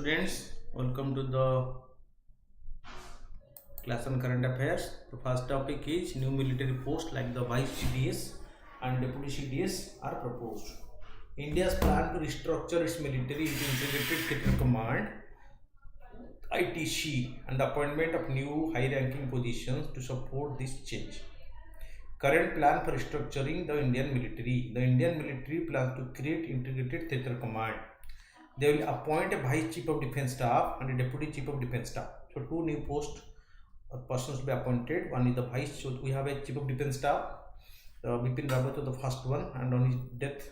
students, welcome to the class on current affairs. The first topic is new military posts like the vice CDS and deputy CDS are proposed. India's plan to restructure its military into integrated theater command ITC and the appointment of new high-ranking positions to support this change. Current plan for restructuring the Indian military. The Indian military plans to create integrated theater command. They will appoint a vice chief of defense staff and a deputy chief of defense staff. So two new post persons will be appointed. One is the vice. So we have a chief of defense staff. Bipin Rawat was the first one, and on his death,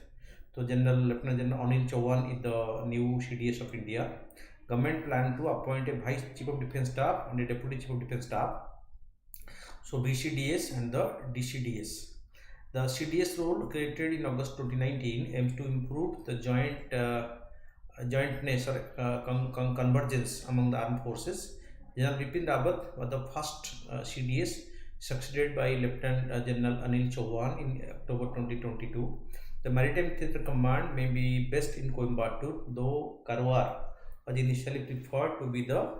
so Lieutenant General Anil Chauhan is the new CDS of India. Government plan to appoint a vice chief of defense staff and a deputy chief of defense staff. So VCDS and the DCDS. The CDS role created in August 2019 aims to improve the jointness or convergence among the armed forces. General Bipin Rawat was the first CDS, succeeded by Lieutenant General Anil Chauhan in October 2022. The Maritime Theatre Command may be based in Coimbatore, though Karwar was initially preferred to be the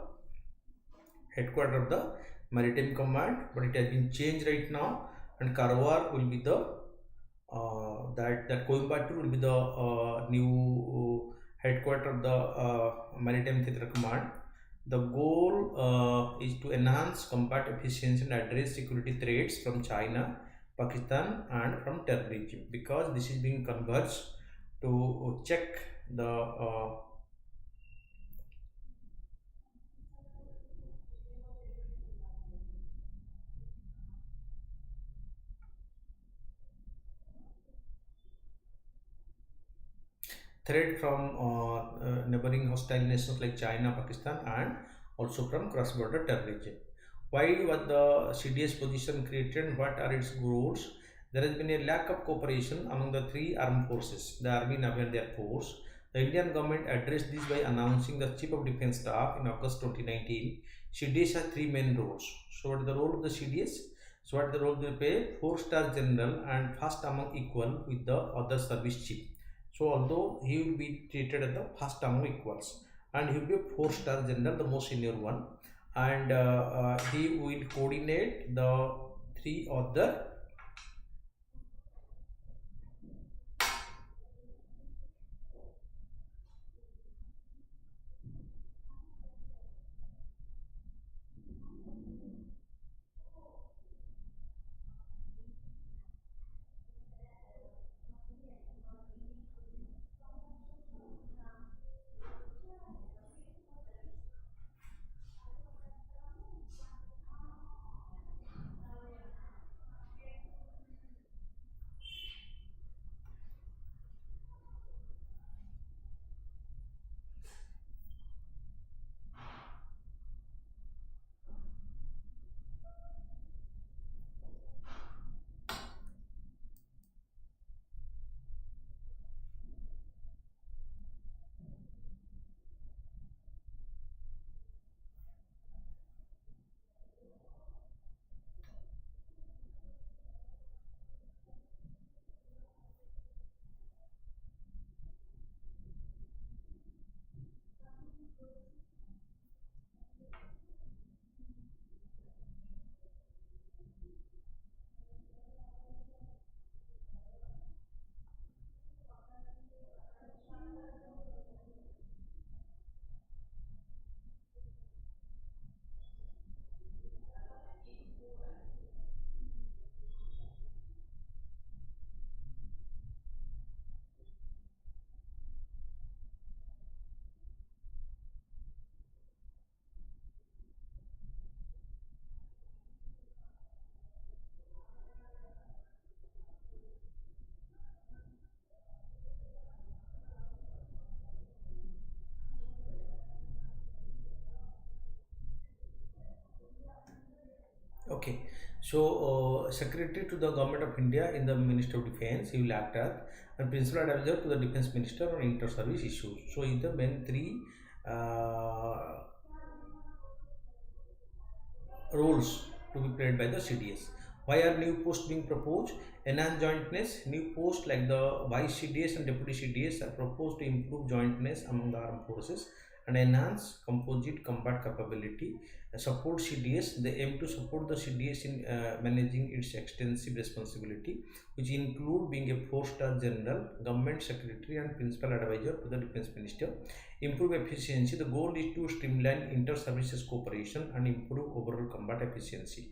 headquarters of the Maritime Command, but it has been changed right now, and Karwar will be the that Coimbatore will be the new headquarters of the Maritime Theatre Command. The goal is to enhance combat efficiency and address security threats from China, Pakistan, and from terrorism, because this is being converged to check the threat from neighboring hostile nations like China, Pakistan, and also from cross-border terrorism. Why was the CDS position created and what are its goals? There has been a lack of cooperation among the three armed forces, the Army, Navy, and the Air Force. The Indian government addressed this by announcing the Chief of Defence Staff in August 2019. CDS has three main roles. So what is the role of the CDS? So what is the role they play? 4-star general and first among equal with the other service chief. So although he will be treated as the first among equals, and he will be a 4-star general, the most senior one, and he will coordinate the three other Okay, so Secretary to the Government of India in the Ministry of Defence, he will act as, and Principal Advisor to the Defence Minister on inter-service issues. So, in the main three roles to be played by the CDS. Why are new posts being proposed? Enhance jointness. New posts like the Vice CDS and Deputy CDS are proposed to improve jointness among the armed forces and enhance composite combat capability. Support CDS. They aim to support the CDS in managing its extensive responsibility, which include being a four-star general, government secretary, and principal advisor to the defense minister. Improve efficiency. The goal is to streamline inter-services cooperation and improve overall combat efficiency.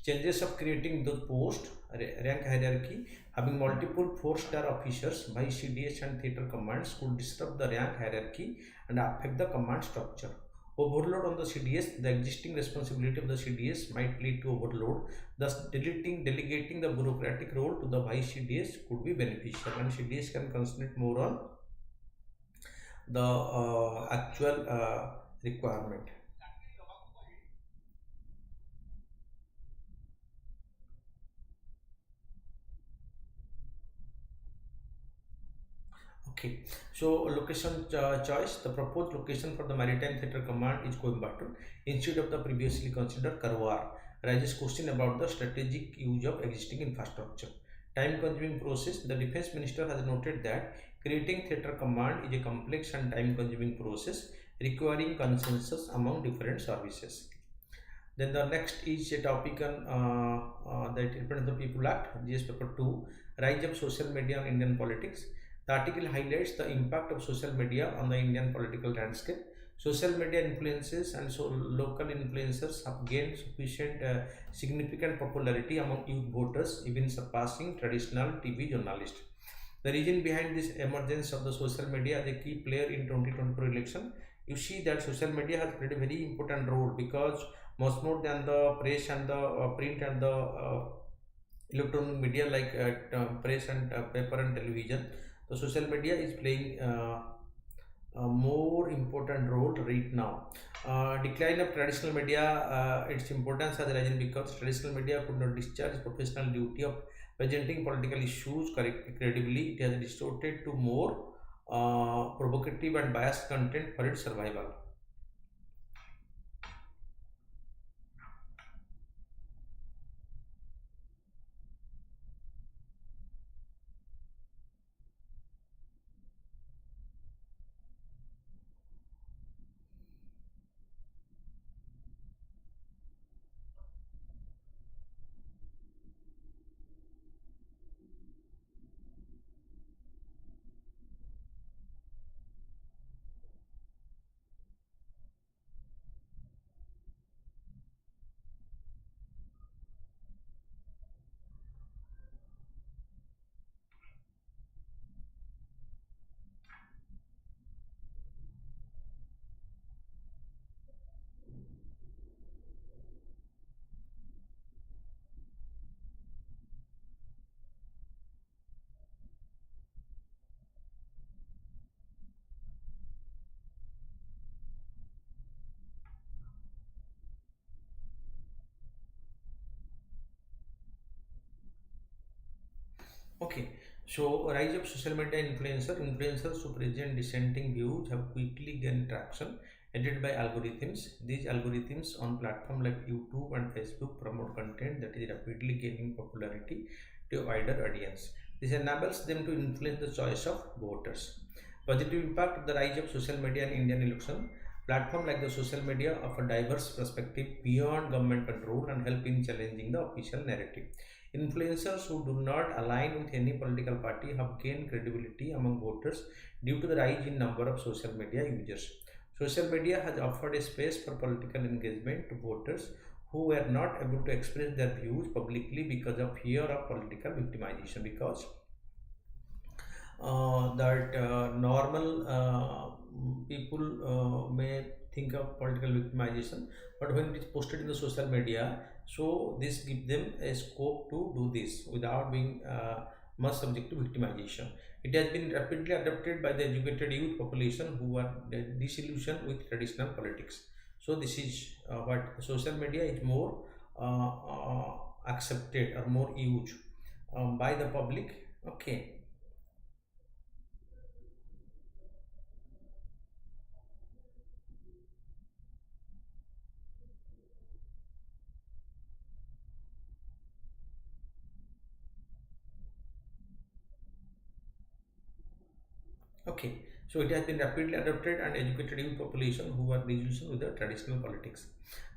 Changes of creating the post rank hierarchy. Having multiple four-star officers, vice CDS and theater commands could disrupt the rank hierarchy and affect the command structure. Overload on the CDS. The existing responsibility of the CDS might lead to overload. Thus, delegating the bureaucratic role to the vice CDS could be beneficial, and CDS can concentrate more on the actual requirement. Okay, so location choice. The proposed location for the Maritime Theatre Command is Coimbatore instead of the previously considered Karwar. Raises question about the strategic use of existing infrastructure. Time-consuming process. The Defense Minister has noted that creating theatre command is a complex and time-consuming process requiring consensus among different services. Then the next is a topic on that Represent the People Act, GS paper 2, rise of social media on Indian politics. The article highlights the impact of social media on the Indian political landscape. Social media influences and so local influencers have gained sufficient significant popularity among youth voters, even surpassing traditional TV journalists. The reason behind this emergence of the social media as a key player in 2024 election, you see that social media has played a very important role because much more than the press and the print and the electronic media like press and paper and television, the social media is playing a more important role right now. Decline of traditional media, its importance has risen because traditional media could not discharge professional duty of presenting political issues credibly. It has distorted to more provocative and biased content for its survival. Okay, so rise of social media influencers who present dissenting views have quickly gained traction, aided by algorithms. These algorithms on platforms like YouTube and Facebook promote content that is rapidly gaining popularity to a wider audience. This enables them to influence the choice of voters. Positive impact of the rise of social media in Indian election. Platforms like the social media offer diverse perspective beyond government control and help in challenging the official narrative. Influencers who do not align with any political party have gained credibility among voters due to the rise in number of social media users. Social media has offered a space for political engagement to voters who were not able to express their views publicly because of fear of political victimization. Because that normal people may think of political victimization, but when it is posted in the social media, so this gives them a scope to do this without being much subject to victimization. It has been rapidly adopted by the educated youth population who are disillusioned with traditional politics. So this is what social media is more accepted or more used by the public. Okay. Okay, So it has been rapidly adopted and educated youth population who are disillusioned with the traditional politics.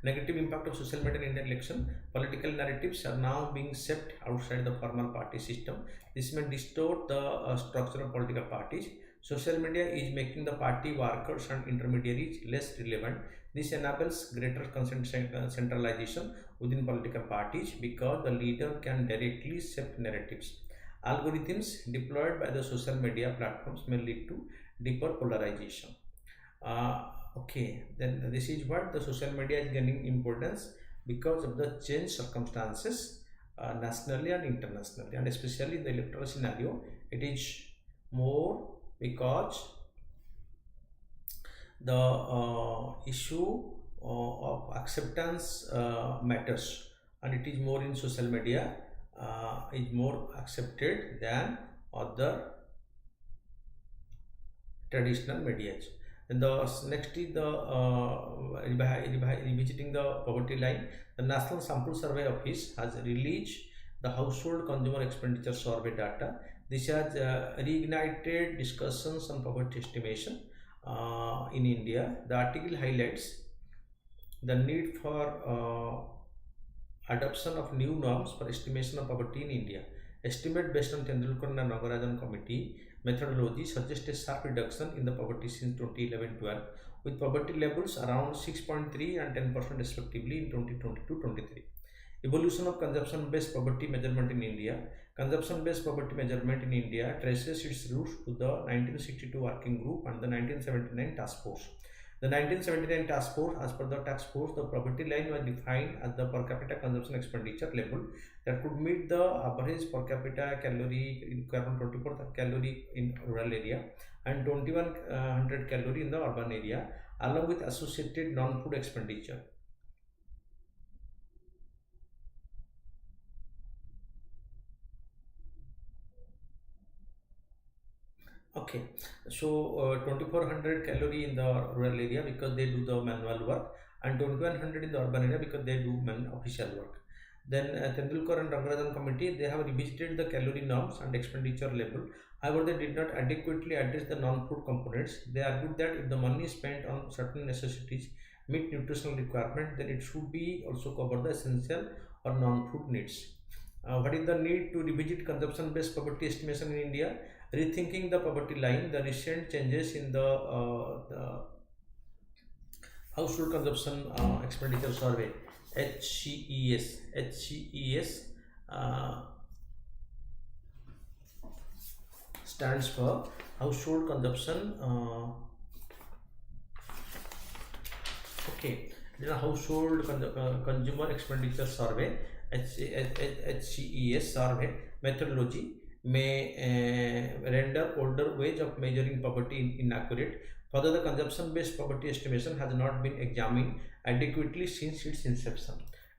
Negative impact of social media in Indian election. Political narratives are now being shaped outside the formal party system. This may distort the structure of political parties. Social media is making the party workers and intermediaries less relevant. This enables greater centralization within political parties because the leader can directly shape narratives. Algorithms deployed by the social media platforms may lead to deeper polarization. Okay, then this is what the social media is gaining importance because of the changed circumstances nationally and internationally, and especially in the electoral scenario it is more because the issue of acceptance matters, and it is more in social media, is more accepted than other traditional medias. And the next is the revisiting the poverty line. The National Sample Survey Office has released the household consumer expenditure survey data. This has reignited discussions on poverty estimation in India. The article highlights the need for adoption of new norms for estimation of poverty in India. Estimate based on Tendulkar and Nagarajan committee methodology suggests a sharp reduction in the poverty since 2011-12, with poverty levels around 6.3 and 10% respectively in 2022-23. Evolution of consumption-based poverty measurement in India. Consumption-based poverty measurement in India traces its roots to the 1962 Working Group and the 1979 Task Force. The 1979 Task Force, as per the Task Force, the poverty line was defined as the per capita consumption expenditure level that could meet the average per capita calorie requirement 24 calorie in rural area and 2100 calorie in the urban area, along with associated non-food expenditure. Okay, so 2400 calorie in the rural area because they do the manual work, and 2100 in the urban area because they do official work. Then Tendulkar and Rangarajan committee, they have revisited the calorie norms and expenditure level. However, they did not adequately address the non-food components. They argued that if the money spent on certain necessities meet nutritional requirement, then it should be also cover the essential or non-food needs. What is the need to revisit consumption-based poverty estimation in India? Rethinking the poverty line, the recent changes in the household consumption expenditure survey, HCES stands for household consumption. Okay, then household consumer expenditure survey, HCES survey methodology may render older ways of measuring poverty inaccurate. Further, the consumption-based poverty estimation has not been examined adequately since its inception.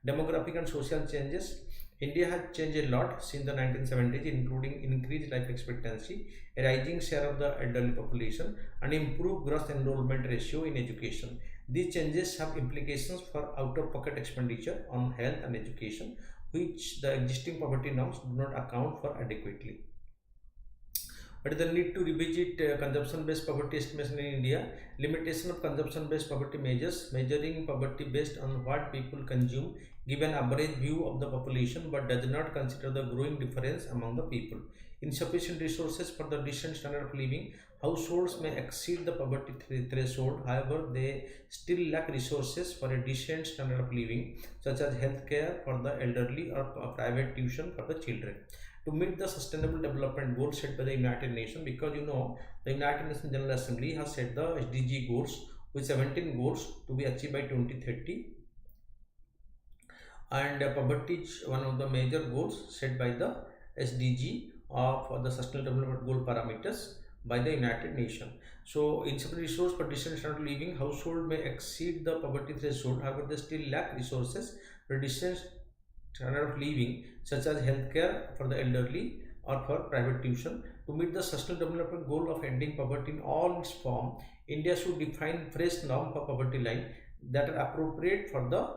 Demographic and social changes. India has changed a lot since the 1970s, including increased life expectancy, a rising share of the elderly population, and improved gross enrollment ratio in education. These changes have implications for out-of-pocket expenditure on health and education, which the existing poverty norms do not account for adequately. But the need to revisit consumption-based poverty estimation in India. Limitation of consumption-based poverty measures. Measuring poverty based on what people consume give an average view of the population but does not consider the growing difference among the people. Insufficient resources for the decent standard of living. Households may exceed the poverty threshold, however, they still lack resources for a decent standard of living, such as healthcare for the elderly or private tuition for the children. To meet the sustainable development goals set by the United Nations, because you know the United Nations General Assembly has set the SDG goals with 17 goals to be achieved by 2030, and poverty is one of the major goals set by the SDG of the Sustainable Development Goal parameters by the United Nations. So, insufficient resource for decent standard of living, household may exceed the poverty threshold, however, they still lack resources for decent standard of living, such as healthcare for the elderly or for private tuition. To meet the Sustainable Development Goal of ending poverty in all its form, India should define fresh norm for poverty line that are appropriate for the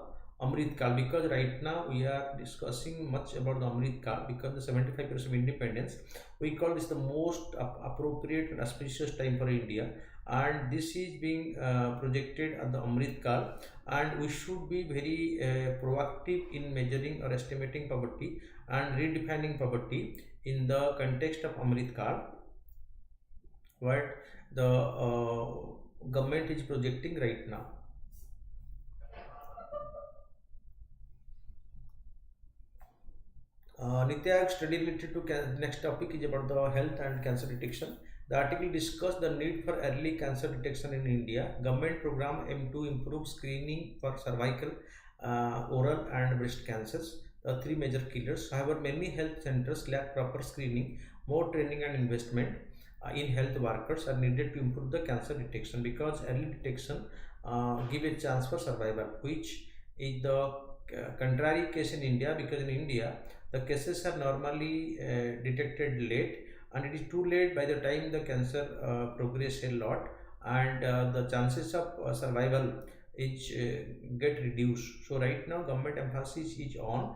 Amrit Kal, because right now we are discussing much about the Amrit Kal because the 75 years of independence, we call this the most appropriate and auspicious time for India, and this is being projected at the Amrit Kal, and we should be very proactive in measuring or estimating poverty and redefining poverty in the context of Amrit Kal, what the government is projecting right now. Niti Aayog study related to next topic is about the health and cancer detection. The article discussed the need for early cancer detection in India. Government program aim to improve screening for cervical, oral and breast cancers, the three major killers. However, many health centers lack proper screening. More training and investment in health workers are needed to improve the cancer detection, because early detection give a chance for survival, which is the contrary case in India, because in India the cases are normally detected late, and it is too late by the time the cancer progress a lot, and the chances of survival is get reduced. So right now government emphasis is on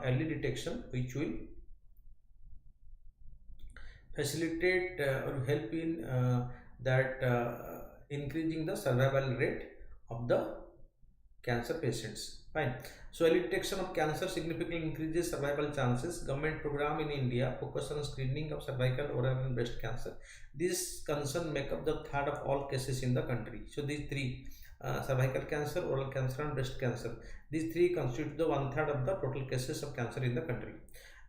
early detection, which will facilitate or help in that increasing the survival rate of the cancer patients. Fine. So early detection of cancer significantly increases survival chances. Government program in India focus on screening of cervical, oral and breast cancer. These concern make up the third of all cases in the country. So these three, cervical cancer, oral cancer and breast cancer, these three constitute the one third of the total cases of cancer in the country.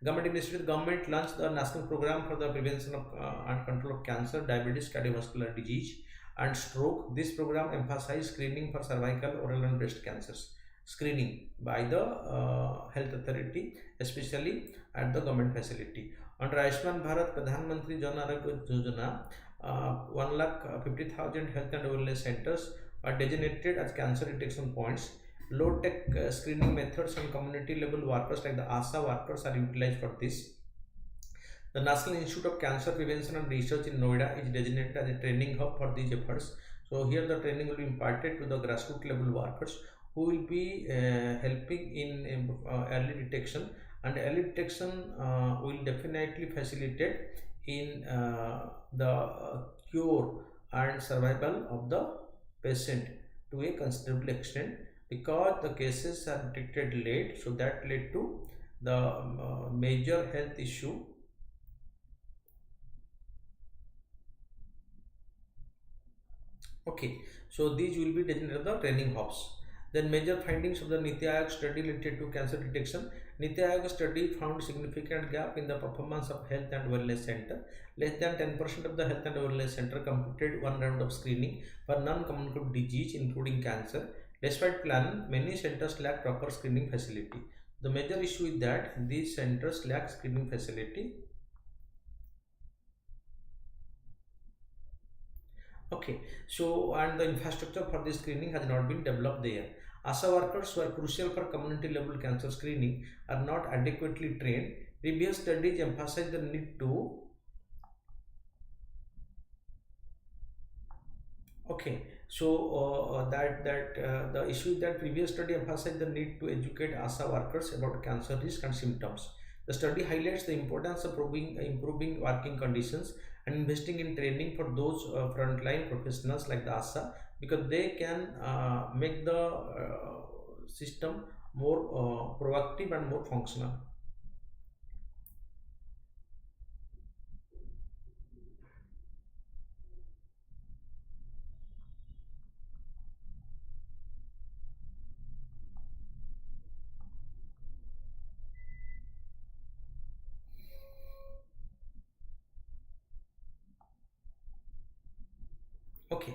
Government initiative, government launched the national program for the prevention of and control of cancer, diabetes, cardiovascular disease and stroke. This program emphasizes screening for cervical, oral and breast cancers. Screening by the health authority, especially at the government facility. Under Ayushman Bharat Pradhan Mantri Jan Arogya Yojana, 1,50,000 health and wellness centers are designated as cancer detection points. Low-tech screening methods and community level workers like the ASA workers are utilized for this. The National Institute of Cancer Prevention and Research in Noida is designated as a training hub for these efforts. So here the training will be imparted to the grassroots level workers who will be helping in early detection, and early detection will definitely facilitate in the cure and survival of the patient to a considerable extent, because the cases are detected late, so that led to the major health issue. Okay, so these will be designated the training hubs. Then major findings of the Niti Aayog study related to cancer detection. Niti Aayog study found significant gap in the performance of health and wellness center. Less than 10% of the health and wellness center completed one round of screening for non-communicable disease including cancer. Despite plan, many centers lack proper screening facility. The major issue is that these centers lack screening facility. Okay, so and the infrastructure for this screening has not been developed there. ASA workers who are crucial for community level cancer screening are not adequately trained. Previous studies emphasize the need to the issue is that previous study emphasized the need to educate ASA workers about cancer risk and symptoms. The study highlights the importance of improving working conditions and investing in training for those frontline professionals like the ASA, because they can make the system more proactive and more functional. Okay.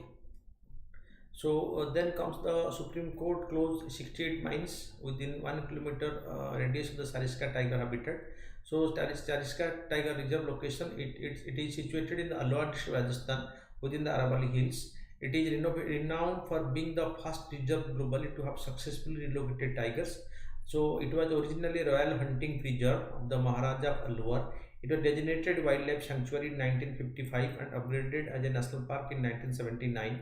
So then comes the Supreme Court closed 68 mines within 1 kilometer radius of the Sariska tiger habitat. So Sariska tiger reserve location, it is situated in the Alwar district, Rajasthan, within the Aravalli hills. It is renowned for being the first reserve globally to have successfully relocated tigers. So it was originally a royal hunting preserve of the Maharaja of Alwar. It was designated wildlife sanctuary in 1955 and upgraded as a national park in 1979.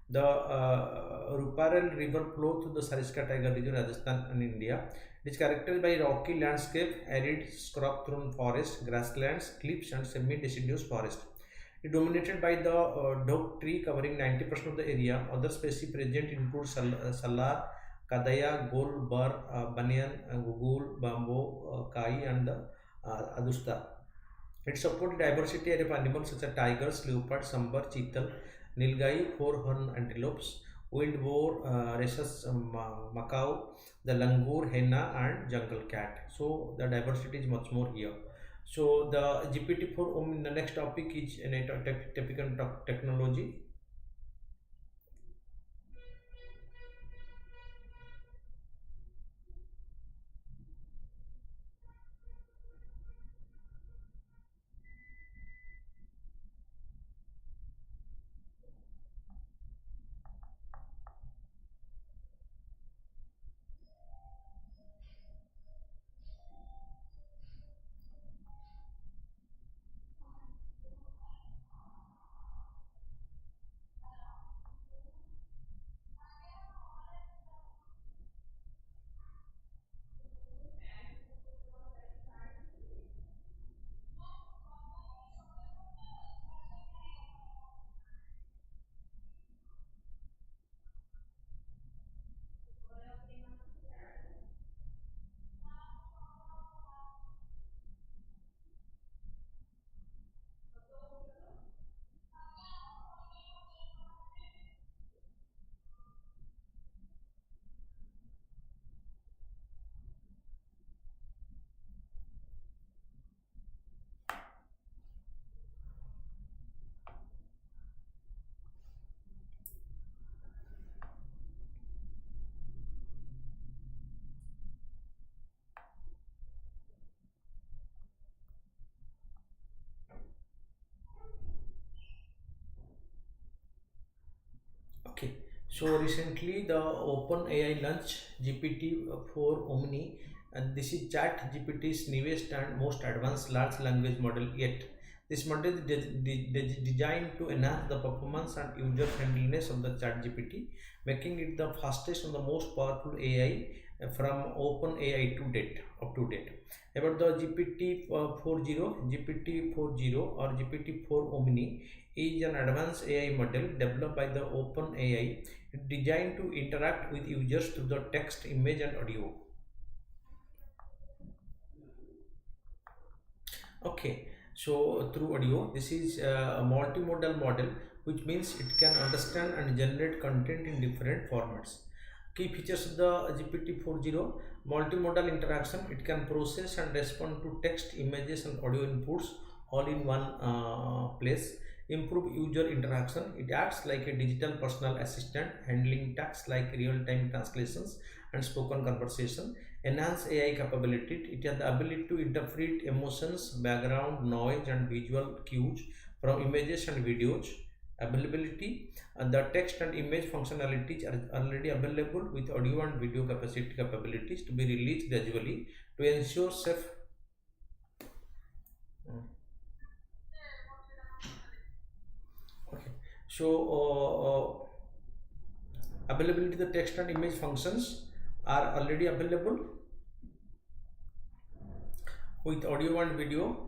The Ruparel River flows through the Sariska Tiger region, Rajasthan and India. It is characterized by rocky landscape, arid scrub-thorn forest, grasslands, cliffs and semi-deciduous forest. It is dominated by the dock tree covering 90% of the area. Other species present include salar, kadaya, gol, bur, banyan, gugul, bamboo, kai and adusta. It supports diversity of animals such as tigers, leopards, sambar, cheetal, nilgai, four-horned antelopes, wild boar, rhesus macaw, the langur, henna, and jungle cat. So the diversity is much more here. So the GPT-4 the next topic is typical technology. Okay, so recently the OpenAI launched GPT-4 Omni, and this is Chat GPT's newest and most advanced large language model yet. This model is designed to enhance the performance and user friendliness of the Chat GPT, making it the fastest and the most powerful AI from OpenAI to date, up to date. About the GPT-40 or GPT-4 Omni is an advanced AI model developed by the OpenAI, designed to interact with users through the text, image, and audio. Okay, so through audio, this is a multimodal model, which means it can understand and generate content in different formats. Key features of the GPT-40: multimodal interaction. It can process and respond to text, images, and audio inputs all in one place. Improve user interaction. It acts like a digital personal assistant, handling tasks like real-time translations and spoken conversation. Enhance AI capability. It has the ability to interpret emotions, background, noise, and visual cues from images and videos. Availability. The text and image functionalities are already available with audio and video capabilities to be released gradually to ensure safe. Okay. So availability, the text and image functions are already available with audio and video.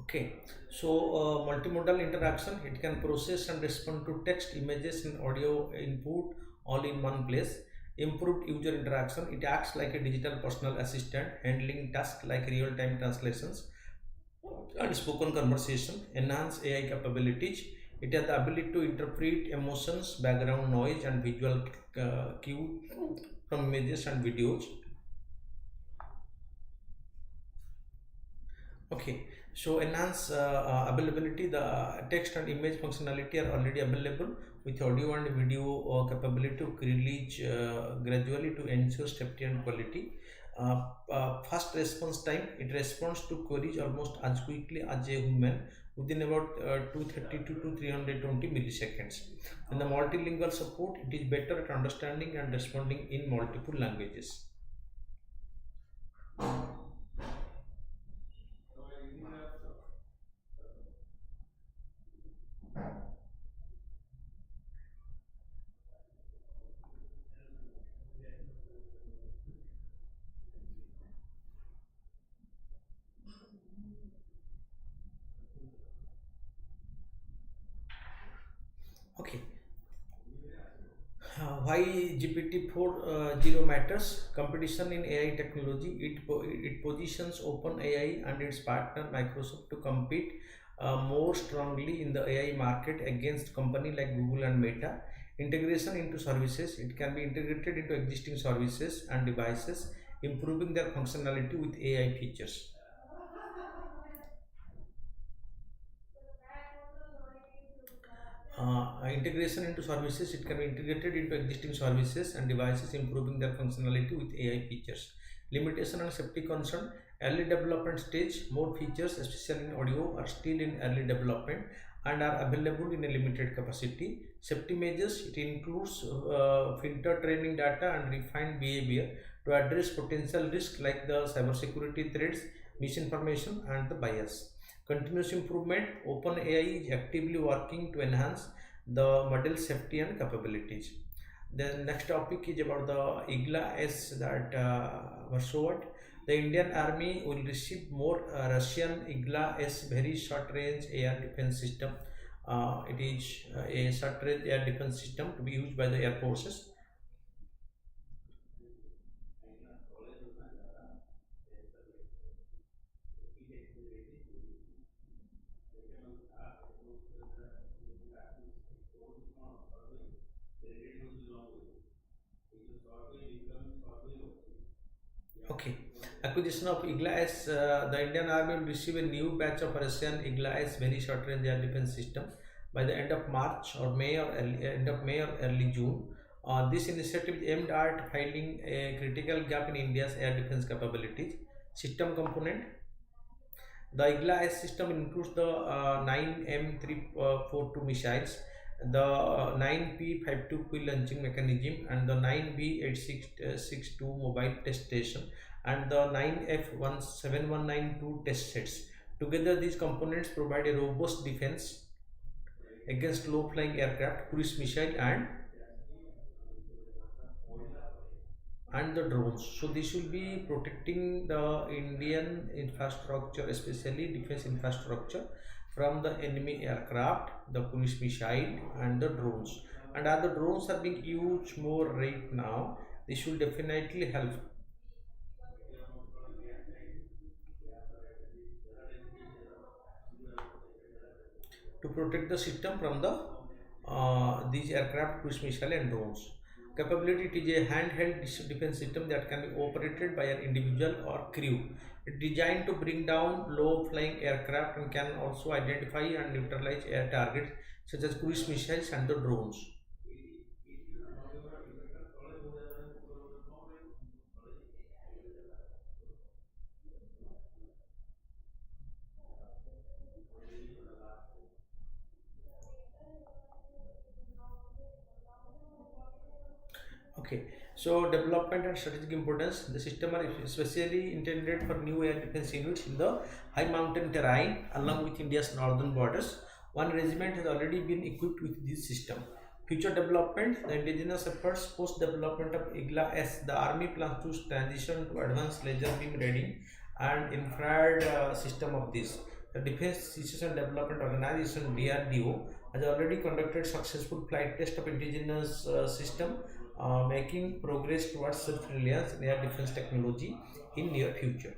Okay, so multimodal interaction, it can process and respond to text, images, and audio input all in one place. Improved user interaction, it acts like a digital personal assistant, handling tasks like real time translations and spoken conversation. Enhance AI capabilities. It has the ability to interpret emotions, background noise, and visual cue from images and videos. Okay, so enhance availability. The text and image functionality are already available with audio and video capability to release gradually to ensure safety and quality. Fast response time. It responds to queries almost as quickly as a human within about 232 to 320 milliseconds. And the multilingual support. It is better at understanding and responding in multiple languages. Okay. Why GPT-4 matters? Competition in AI technology. It positions OpenAI and its partner Microsoft to compete more strongly in the AI market against companies like Google and Meta. Integration into services. It can be integrated into existing services and devices, improving their functionality with AI features. Integration into services. It can be integrated into existing services and devices, improving their functionality with AI features. Limitation and safety concern. Early development stage. More features, especially in audio, are still in early development and are available in a limited capacity. Safety measures. It includes filter training data and refined behavior to address potential risks like the cybersecurity threats, misinformation, and the bias. Continuous improvement. OpenAI is actively working to enhance the model safety and capabilities. The next topic is about the IGLA-S that was showed. The Indian Army will receive more Russian IGLA-S very short range air defense system. It is a short range air defense system to be used by the air forces. Okay. Acquisition of IGLA-S. The Indian Army will receive a new batch of Russian IGLA-S very short range air defense system by the end of March or May or end of May or early June. This initiative is aimed at filling a critical gap in India's air defense capabilities. System component. The IGLA-S system includes the 9M342 missiles, the 9P52 quill launching mechanism, and the 9B8662 mobile test station, and the 9F17192 test sets. Together, these components provide a robust defense against low-flying aircraft, cruise missile, and the drones. So this will be protecting the Indian infrastructure, especially defense infrastructure, from the enemy aircraft, the cruise missile, and the drones. And as the drones are being used more right now, this will definitely help to protect the system from the these aircraft, cruise missile, and drones. Capability. It is a handheld defense system that can be operated by an individual or crew. It is designed to bring down low-flying aircraft and can also identify and neutralize air targets such as cruise missiles and the drones. Okay, so development and strategic importance. The system are especially intended for new air defense units in the high mountain terrain along with India's northern borders. One regiment has already been equipped with this system. Future development. The indigenous efforts post development of IGLA-S. The army plans to transition to advanced laser beam reading and infrared system of this. The Defense Research and Development Organization DRDO has already conducted successful flight test of indigenous system, making progress towards self-reliance in air defense technology in near future.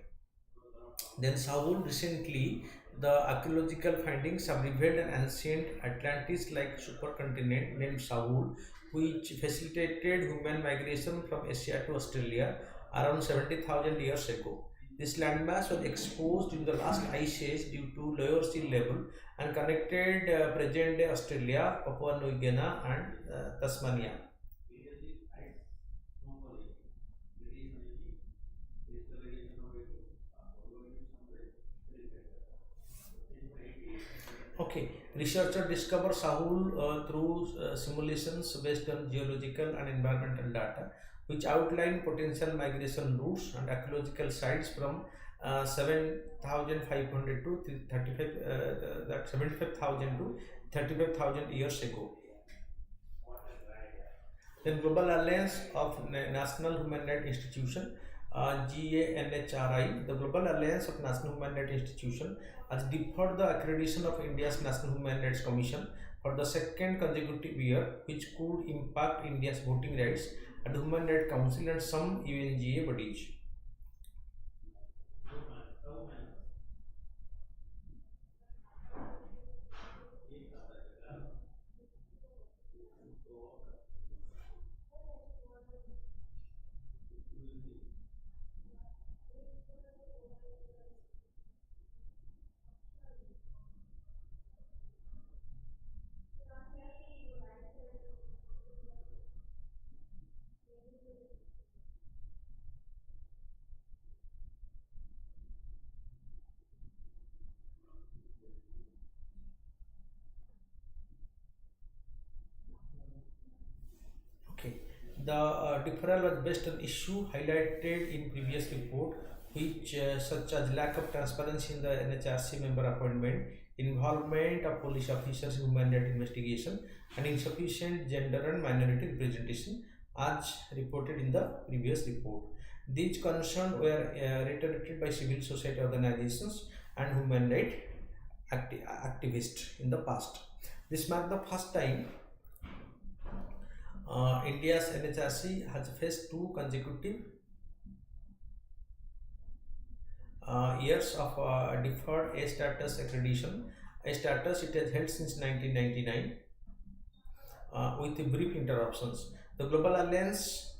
Then Saul recently, the archaeological findings have revealed an ancient Atlantis-like supercontinent named Saul, which facilitated human migration from Asia to Australia around 70,000 years ago. This landmass was exposed in the last ice age due to lower sea level and connected present-day Australia, Papua New Guinea, and Tasmania. Okay, researchers discovered Sahul through simulations based on geological and environmental data, which outline potential migration routes and archaeological sites from 7,500 to 35, that 75,000 to 35,000 years ago. Then Global Alliance of National Human Rights Institution, GANHRI, the Global Alliance of National Human Rights Institution, has deferred the accreditation of India's National Human Rights Commission for the second consecutive year, which could impact India's voting rights at the Human Rights Council and some UNGA bodies. Okay. The deferral was based on issue highlighted in previous report, which such as lack of transparency in the NHRC member appointment, involvement of police officers in human rights investigation, and insufficient gender and minority representation, as reported in the previous report. These concerns were reiterated by civil society organizations and human rights activists in the past. This marked the first time India's NHRC has faced two consecutive years of deferred A status accreditation. A status it has held since 1999 with brief interruptions. The Global Alliance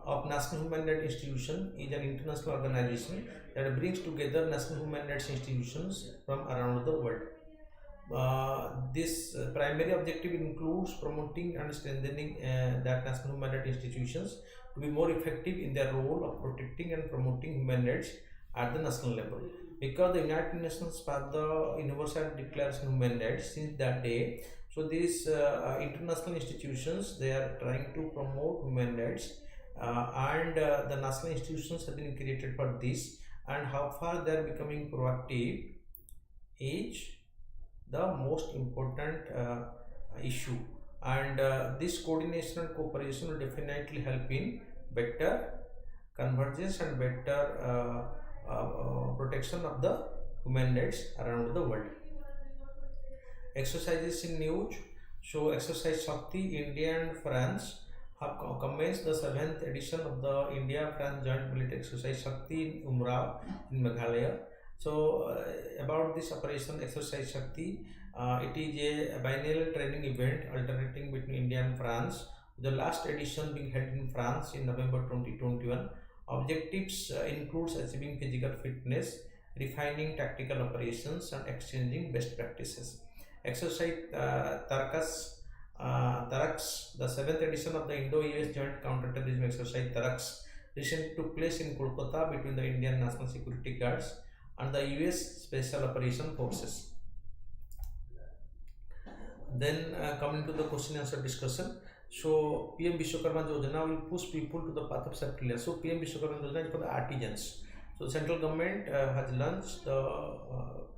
of National Human Rights Institution is an international organization that brings together national human rights institutions from around the world. This primary objective includes promoting and strengthening that national human rights institutions to be more effective in their role of protecting and promoting human rights at the national level. Because the United Nations passed the Universal Declaration of Human Rights since that day, so these international institutions they are trying to promote human rights, and the national institutions have been created for this. And how far they are becoming proactive is the most important issue, and this coordination and cooperation will definitely help in better convergence and better protection of the human rights around the world. Exercises in news. So exercise Shakti, India and France have commenced the 7th edition of the India-France joint military exercise Shakti in Umrao in Meghalaya. So about this operation exercise Shakti, it is a biennial training event alternating between India and France. The last edition being held in France in November 2021. Objectives includes achieving physical fitness, refining tactical operations, and exchanging best practices. Exercise Tarax, the 7th edition of the Indo-US Joint Counter-Terrorism Exercise Tarax, recently took place in Kolkata between the Indian National Security Guards and the US Special Operation Forces. Then coming to the question answer discussion. So PM Vishwakarma Yojana will push people to the path of self-reliance. So PM Vishwakarma Yojana is for the artisans. So central government has launched the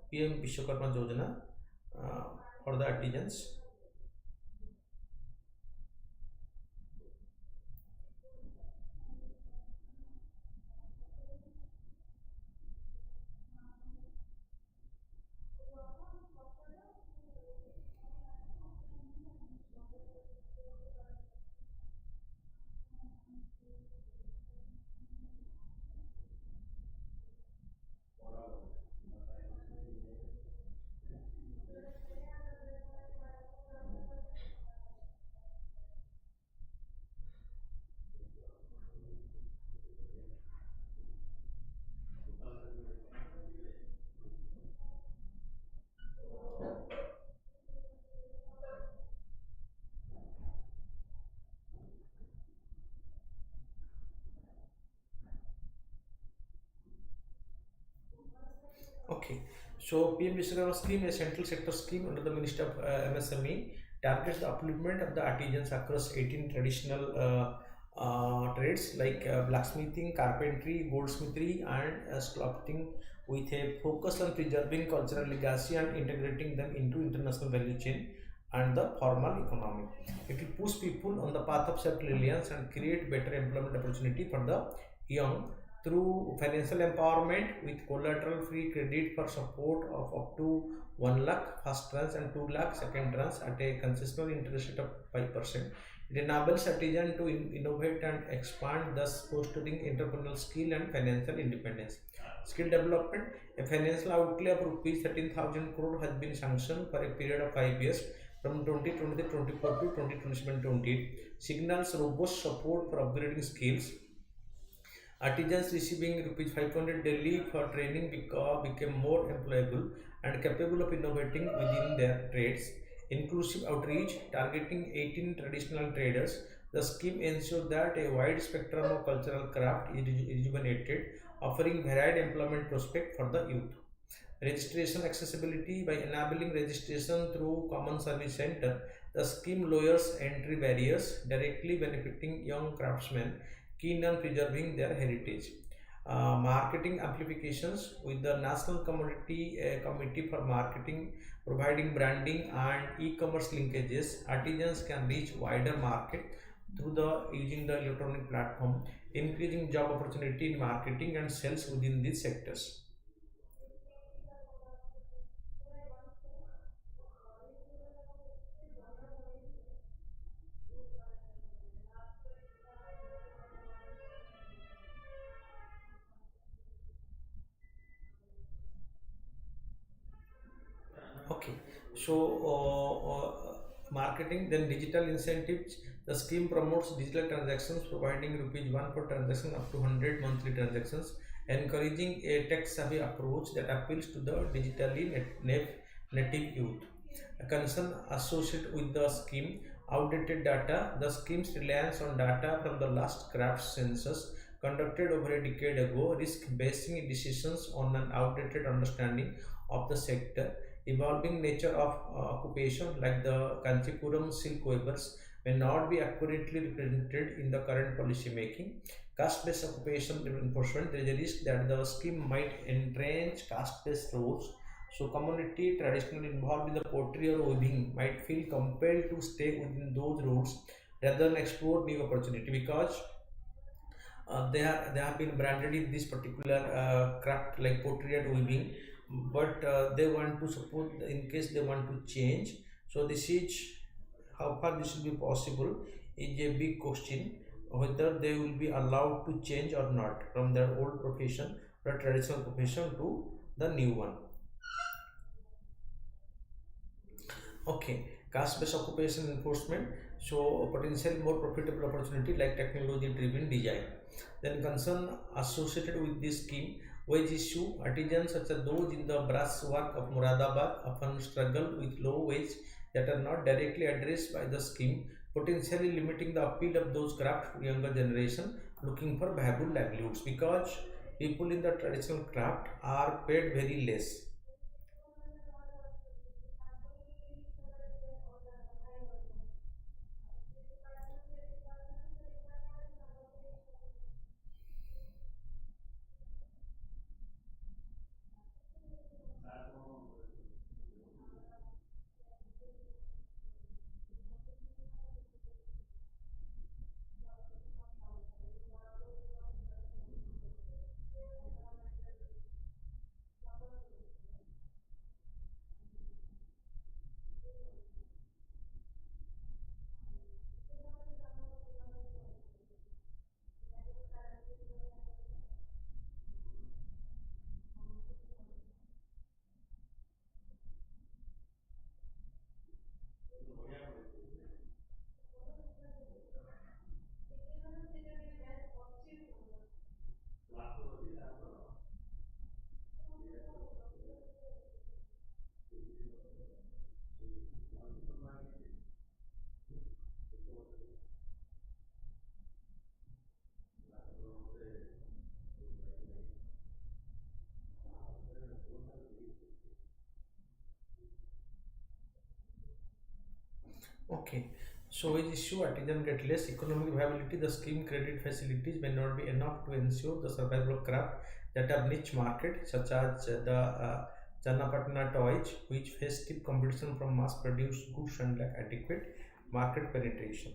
PM Vishwakarma Yojana for the artisans. Okay, so PM Vishwakarma scheme, a central sector scheme under the Ministry of MSME, targets the upliftment of the artisans across 18 traditional trades like blacksmithing, carpentry, goldsmithery, and sculpting, with a focus on preserving cultural legacy and integrating them into international value chain and the formal economy. It will push people on the path of self-reliance and create better employment opportunity for the young through financial empowerment with collateral free credit for support of up to 1 lakh first tranche and 2 lakh second tranche at a concessional interest rate of 5%. It enables citizens to innovate and expand, thus fostering entrepreneurial skill and financial independence. Skill development, a financial outlay of rupees 13,000 crore has been sanctioned for a period of 5 years from 2023-24 to 2027-28, signals robust support for upgrading skills. Artisans receiving rupees 500 daily for training became more employable and capable of innovating within their trades. Inclusive outreach targeting 18 traditional traders. The scheme ensured that a wide spectrum of cultural craft is rejuvenated, offering varied employment prospects for the youth. Registration accessibility, by enabling registration through Common Service Center, the scheme lowers entry barriers, directly benefiting young craftsmen keen on preserving their heritage. Marketing amplifications, with the National Committee for Marketing providing branding and e-commerce linkages, artisans can reach wider market through the using the electronic platform, increasing job opportunity in marketing and sales within these sectors. Okay, so marketing, then digital incentives. The scheme promotes digital transactions, providing rupees 1 per transaction up to 100 monthly transactions, encouraging a tech-savvy approach that appeals to the digitally native youth. A concern associated with the scheme, outdated data. The scheme's reliance on data from the last craft census conducted over a decade ago risk basing decisions on an outdated understanding of the sector. Evolving nature of occupation, like the Kanchipuram silk weavers, may not be accurately represented in the current policy making. Caste-based occupation enforcement, there is a risk that the scheme might entrench caste-based roles. So, community traditionally involved in the pottery or weaving might feel compelled to stay within those roles rather than explore new opportunity, because they have been branded in this particular craft like pottery and weaving, but they want to support in case they want to change. So this is how far this will be possible is a big question, whether they will be allowed to change or not from their old profession or traditional profession to the new one. Okay, caste-based occupation enforcement. So potential more profitable opportunity like technology-driven design. Then concern associated with this scheme, wage issue. Artisans such as those in the brass work of Muradabad often struggle with low wage that are not directly addressed by the scheme, potentially limiting the appeal of those craft to younger generation looking for viable livelihoods, because people in the traditional craft are paid very less. Okay. So with issue artisan get less economic viability, the scheme credit facilities may not be enough to ensure the survival of craft that are niche market such as the Channapatna toys, which face stiff competition from mass produced goods and lack adequate market penetration.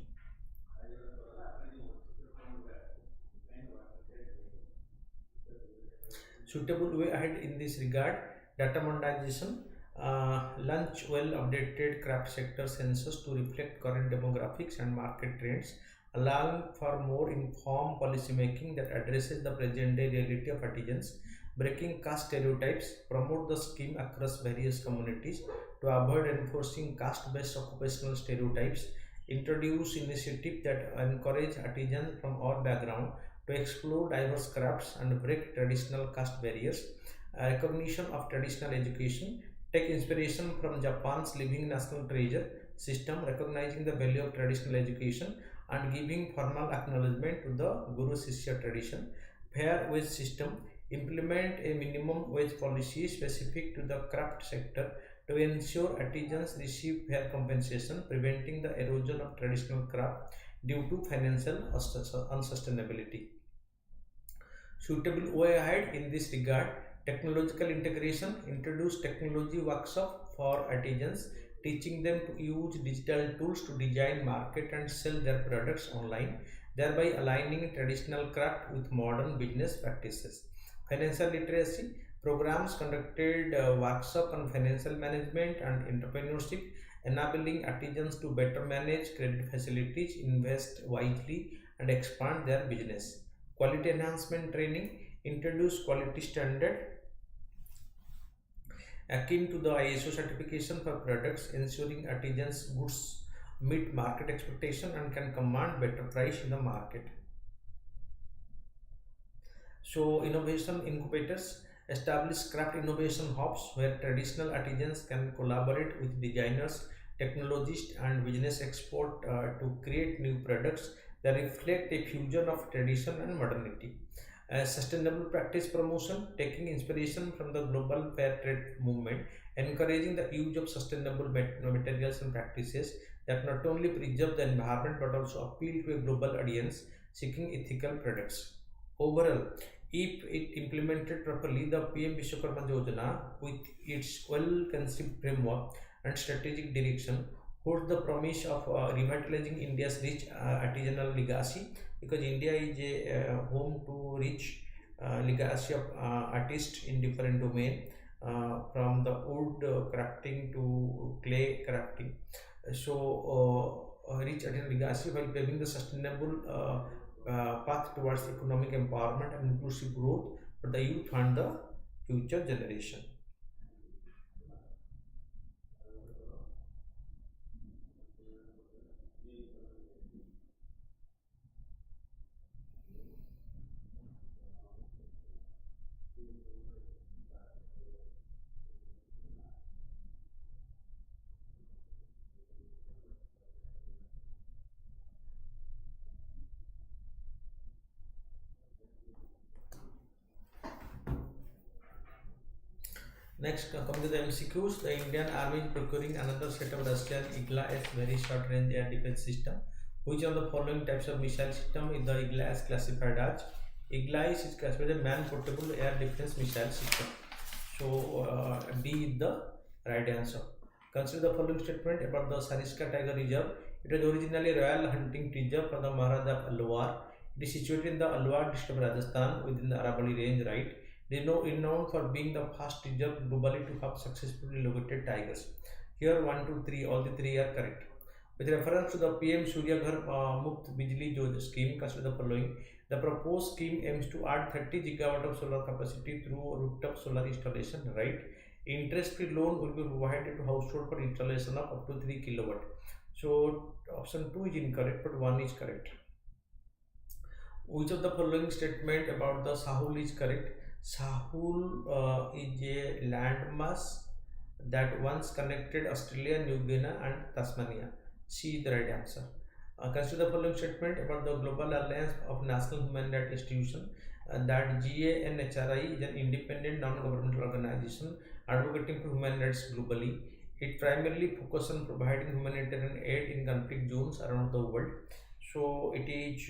Suitable way ahead in this regard, data monetization, launch well updated craft sector census to reflect current demographics and market trends, allowing for more informed policy making that addresses the present day reality of artisans, breaking caste stereotypes, promote the scheme across various communities to avoid enforcing caste based occupational stereotypes, introduce initiatives that encourage artisans from all backgrounds to explore diverse crafts and break traditional caste barriers, recognition of traditional education, take inspiration from Japan's Living National Treasure system, recognizing the value of traditional education and giving formal acknowledgement to the Guru Sishya tradition, fair wage system, implement a minimum wage policy specific to the craft sector to ensure artisans receive fair compensation, preventing the erosion of traditional craft due to financial unsustainability. Suitable way ahead in this regard, technological integration, introduce technology workshop for artisans, teaching them to use digital tools to design, market and sell their products online, thereby aligning traditional craft with modern business practices. Financial literacy programs conducted workshop on financial management and entrepreneurship, enabling artisans to better manage credit facilities, invest wisely and expand their business. Quality enhancement training, introduce quality standard akin to the ISO certification for products, ensuring artisans goods meet market expectation and can command better price in the market. So innovation incubators establish craft innovation hubs where traditional artisans can collaborate with designers, technologists and business experts to create new products that reflect a fusion of tradition and modernity. Sustainable practice promotion, taking inspiration from the global fair trade movement, encouraging the use of sustainable materials and practices that not only preserve the environment but also appeal to a global audience seeking ethical products. Overall, if it implemented properly, the PM Vishwakarma Yojana, with its well-conceived framework and strategic direction, holds the promise of revitalizing India's rich artisanal legacy, because India is a home to rich legacy of artists in different domain, from the wood crafting to clay crafting. Rich artisanal legacy while paving the sustainable path towards economic empowerment and inclusive growth for the youth and the future generation. Next, coming to the MCQs, the Indian Army is procuring another set of Russian IGLA-S very short range air defense system. Which of the following types of missile system is the IGLA-S classified as? IGLA-S is classified as man portable air defense missile system. So D is the right answer. Consider the following statement about the Sariska Tiger Reserve. It was originally a royal hunting reserve for the Maharaja of Alwar. It is situated in the Alwar district of Rajasthan within the Aravalli range, right? It is known for being the first reserve globally to have successfully located tigers. Here 1, 2, 3, all the three are correct. With reference to the PM Surya Ghar Muft Bijli Jodh scheme, consider the following. The proposed scheme aims to add 30 gigawatt of solar capacity through rooftop solar installation, right? Interest-free loan will be provided to household for installation of up to 3 kilowatt. So option 2 is incorrect, but 1 is correct. Which of the following statement about the Sahul is correct? Sahul is a landmass that once connected Australia, New Guinea and Tasmania. C is the right answer. Consider the following statement about the Global Alliance of National Human Rights Institutions, that GANHRI is an independent non-governmental organization advocating for human rights globally. It primarily focuses on providing humanitarian aid in conflict zones around the world. So it is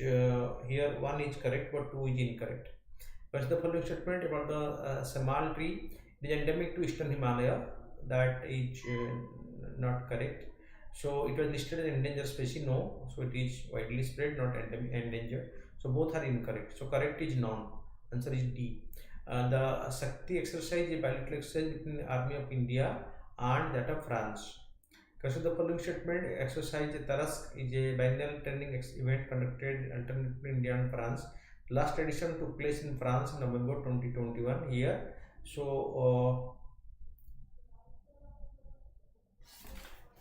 here one is correct but two is incorrect. What's the following statement about the samal tree? It is endemic to eastern Himalaya. That is not correct. So it was listed as endangered species. No. So it is widely spread, not endangered. So both are incorrect. So correct is none. Answer is D. The Shakti exercise is a bilateral exercise between the Army of India and that of France. Consider the following statement. Exercise Tarask is a biennial training event conducted alternately in India and France. Last edition took place in France in November 2021 here. So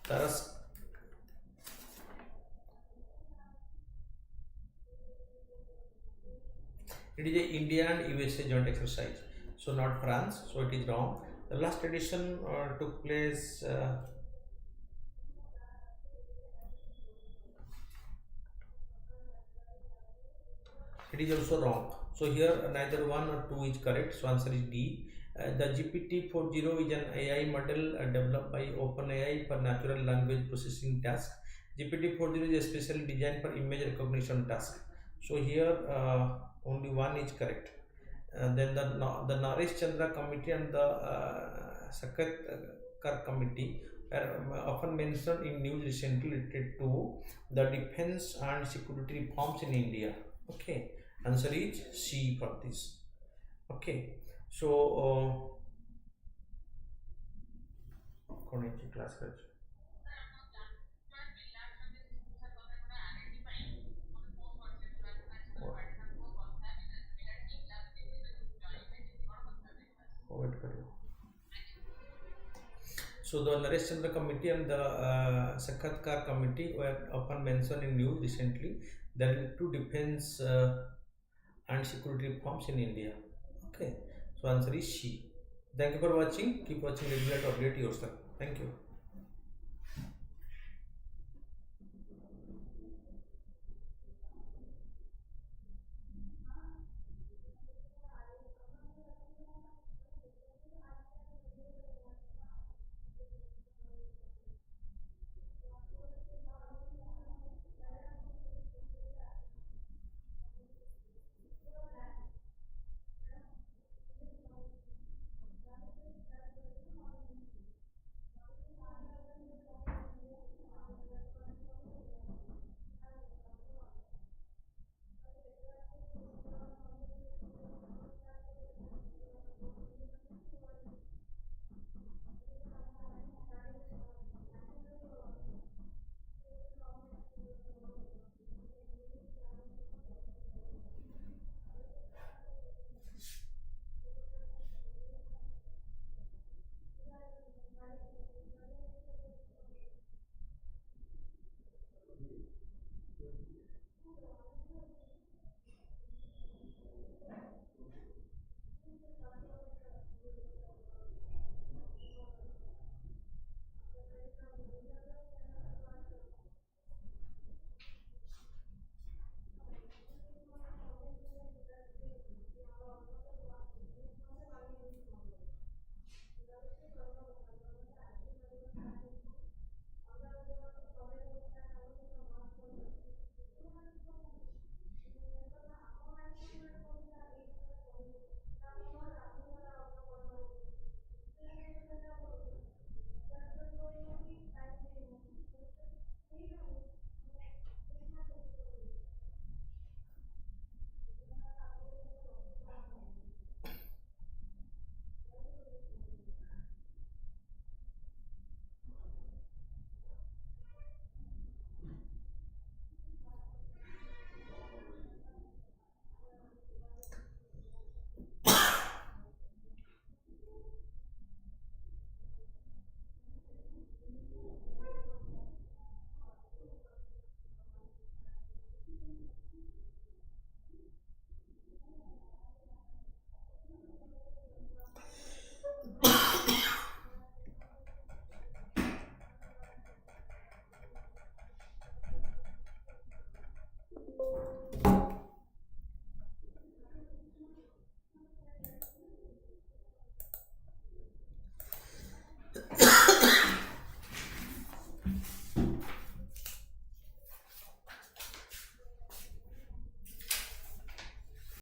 Tarask, it is a India and USA joint exercise. So not France. So it is wrong. The last edition took place. It is also wrong. So here neither 1 or 2 is correct. So answer is D. The GPT-40 is an AI model developed by OpenAI for natural language processing task. GPT-40 is especially designed for image recognition task. So here only 1 is correct. Then the Naresh Chandra committee and the Sakatkar committee are often mentioned in news recently related to the defense and security reforms in India. Okay, answer is C for this. Okay, so class so the Naresh Chandra committee and the Sakatkar committee were often mentioned in news recently. There are two defense and security reforms in India. Okay, so answer is C. Thank you for watching. Keep watching regular to update yourself. Thank you.